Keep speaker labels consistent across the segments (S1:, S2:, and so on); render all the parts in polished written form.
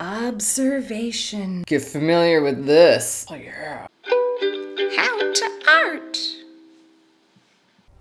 S1: Observation. Get familiar with this. Oh yeah. How to art.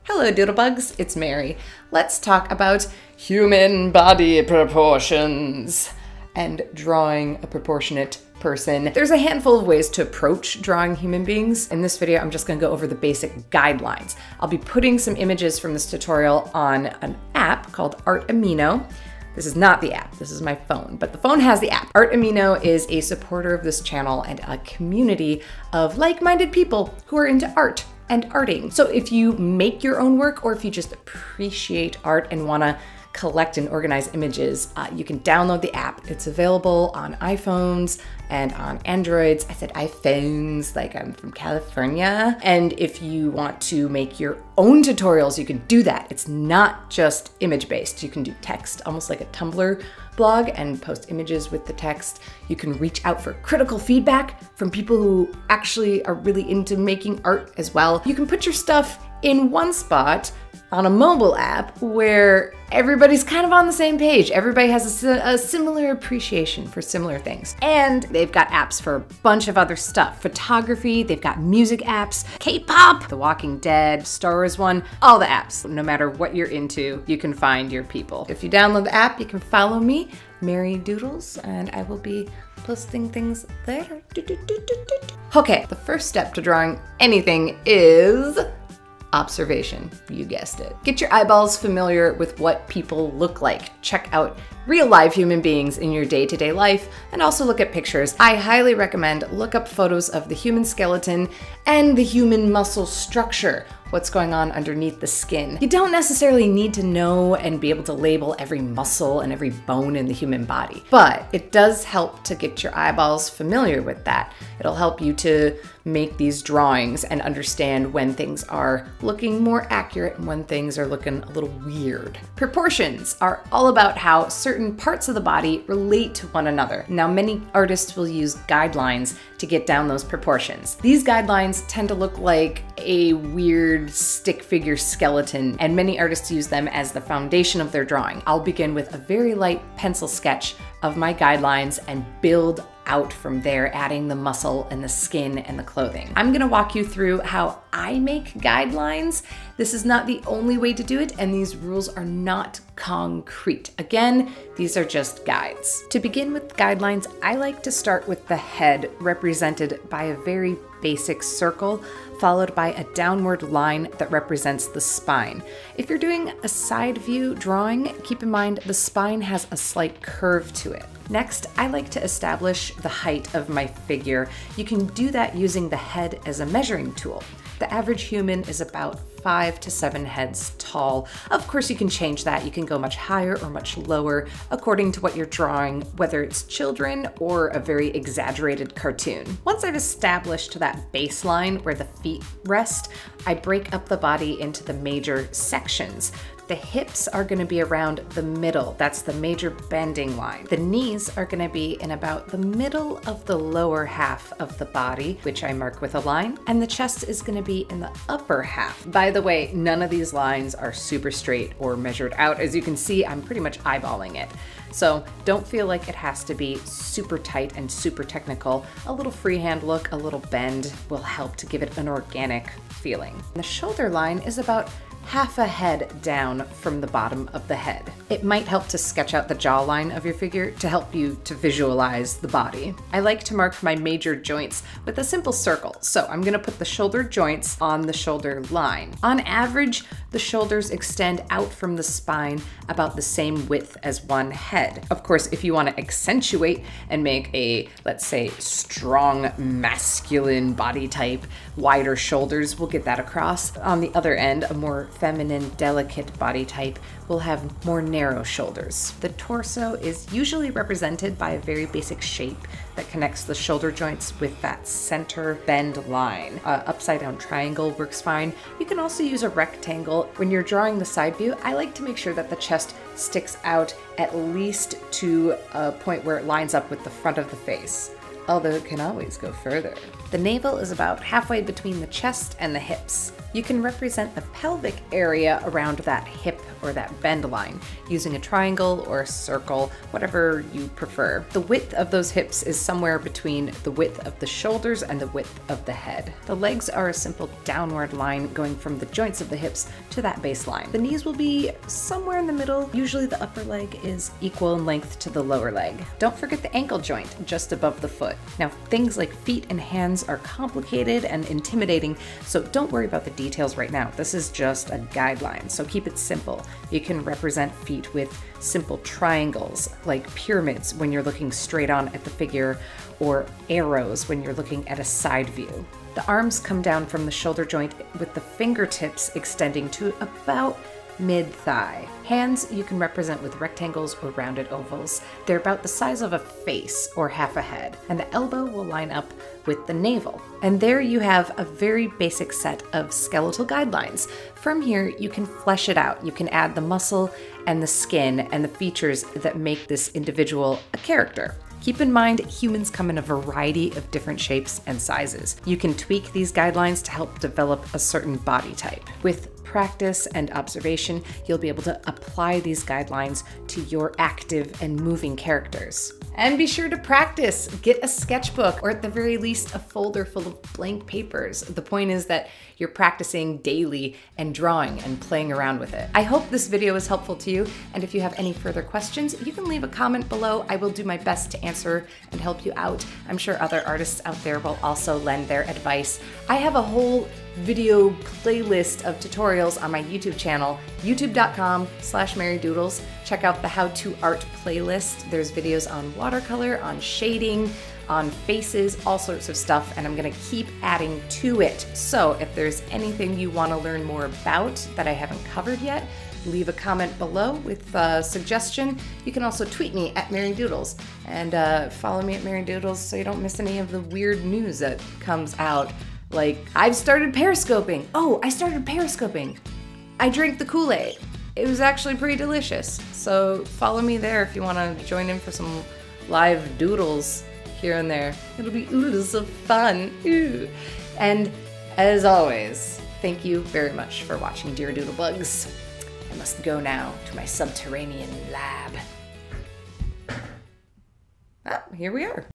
S1: Hello Doodlebugs, it's Mary. Let's talk about human body proportions and drawing a proportionate person. There's a handful of ways to approach drawing human beings. In this video, I'm just gonna go over the basic guidelines. I'll be putting some images from this tutorial on an app called Art Amino. This is not the app, this is my phone, but the phone has the app. Art Amino is a supporter of this channel and a community of like-minded people who are into art and arting. So if you make your own work or if you just appreciate art and wanna collect and organize images, you can download the app. It's available on iPhones and on Androids. I said iPhones, like I'm from California. And if you want to make your own tutorials, you can do that. It's not just image-based. You can do text, almost like a Tumblr blog, and post images with the text. You can reach out for critical feedback from people who actually are really into making art as well. You can put your stuff in one spot on a mobile app where everybody's kind of on the same page. Everybody has a similar appreciation for similar things. And they've got apps for a bunch of other stuff. Photography, they've got music apps, K-pop, The Walking Dead, Star Wars one, all the apps. No matter what you're into, you can find your people. If you download the app, you can follow me, Mary Doodles, and I will be posting things there. Okay, the first step to drawing anything is observation, you guessed it. Get your eyeballs familiar with what people look like. Check out real live human beings in your day-to-day life and also look at pictures. I highly recommend look up photos of the human skeleton and the human muscle structure, what's going on underneath the skin. You don't necessarily need to know and be able to label every muscle and every bone in the human body, but it does help to get your eyeballs familiar with that. It'll help you to make these drawings and understand when things are looking more accurate and when things are looking a little weird. Proportions are all about how certain parts of the body relate to one another. Now, many artists will use guidelines to get down those proportions. These guidelines tend to look like a weird stick figure skeleton, and many artists use them as the foundation of their drawing. I'll begin with a very light pencil sketch of my guidelines and build out from there, adding the muscle and the skin and the clothing. I'm gonna walk you through how I make guidelines. This is not the only way to do it, and these rules are not concrete. Again, these are just guides. To begin with guidelines, I like to start with the head, represented by a very basic circle, followed by a downward line that represents the spine. If you're doing a side view drawing, keep in mind the spine has a slight curve to it. Next, I like to establish the height of my figure. You can do that using the head as a measuring tool. The average human is about 5 to 7 heads tall. Of course, you can change that. You can go much higher or much lower according to what you're drawing, whether it's children or a very exaggerated cartoon. Once I've established that baseline where the feet rest, I break up the body into the major sections. The hips are gonna be around the middle. That's the major bending line. The knees are gonna be in about the middle of the lower half of the body, which I mark with a line, and the chest is gonna be in the upper half. By the way, none of these lines are super straight or measured out. As you can see, I'm pretty much eyeballing it. So don't feel like it has to be super tight and super technical. A little freehand look, a little bend will help to give it an organic feeling. The shoulder line is about half a head down from the bottom of the head. It might help to sketch out the jawline of your figure to help you to visualize the body. I like to mark my major joints with a simple circle. So I'm gonna put the shoulder joints on the shoulder line. On average, the shoulders extend out from the spine about the same width as one head. Of course, if you wanna accentuate and make a, let's say, strong masculine body type, wider shoulders, we'll get that across. On the other end, a more feminine, delicate body type will have more narrow shoulders. The torso is usually represented by a very basic shape that connects the shoulder joints with that center bend line. Upside down triangle works fine. You can also use a rectangle. When you're drawing the side view, I like to make sure that the chest sticks out at least to a point where it lines up with the front of the face, although it can always go further. The navel is about halfway between the chest and the hips. You can represent the pelvic area around that hip or that bend line using a triangle or a circle, whatever you prefer. The width of those hips is somewhere between the width of the shoulders and the width of the head. The legs are a simple downward line going from the joints of the hips to that baseline. The knees will be somewhere in the middle. Usually the upper leg is equal in length to the lower leg. Don't forget the ankle joint just above the foot. Now, things like feet and hands are complicated and intimidating, so don't worry about the details right now. This is just a guideline, so keep it simple. You can represent feet with simple triangles, like pyramids when you're looking straight on at the figure, or arrows when you're looking at a side view. The arms come down from the shoulder joint with the fingertips extending to about mid-thigh. Hands you can represent with rectangles or rounded ovals. They're about the size of a face or half a head, and the elbow will line up with the navel. And there you have a very basic set of skeletal guidelines. From here, you can flesh it out. You can add the muscle and the skin and the features that make this individual a character. Keep in mind, humans come in a variety of different shapes and sizes. You can tweak these guidelines to help develop a certain body type. With practice and observation, you'll be able to apply these guidelines to your active and moving characters. And be sure to practice. Get a sketchbook, or at the very least, a folder full of blank papers. The point is that you're practicing daily and drawing and playing around with it. I hope this video was helpful to you, and if you have any further questions, you can leave a comment below. I will do my best to answer and help you out. I'm sure other artists out there will also lend their advice. I have a whole video playlist of tutorials on my YouTube channel, youtube.com/MaryDoodles. Check out the How to Art playlist. There's videos on watercolor, on shading, on faces, all sorts of stuff, and I'm gonna keep adding to it. So if there's anything you wanna learn more about that I haven't covered yet, leave a comment below with a suggestion. You can also tweet me at MaryDoodles, and follow me at MaryDoodles so you don't miss any of the weird news that comes out. Like, I've started periscoping. Oh, I started periscoping. I drank the Kool-Aid. It was actually pretty delicious. So follow me there if you want to join in for some live doodles here and there. It'll be oodles of fun. Ooh. And as always, thank you very much for watching, dear doodlebugs. I must go now to my subterranean lab. Ah, here we are.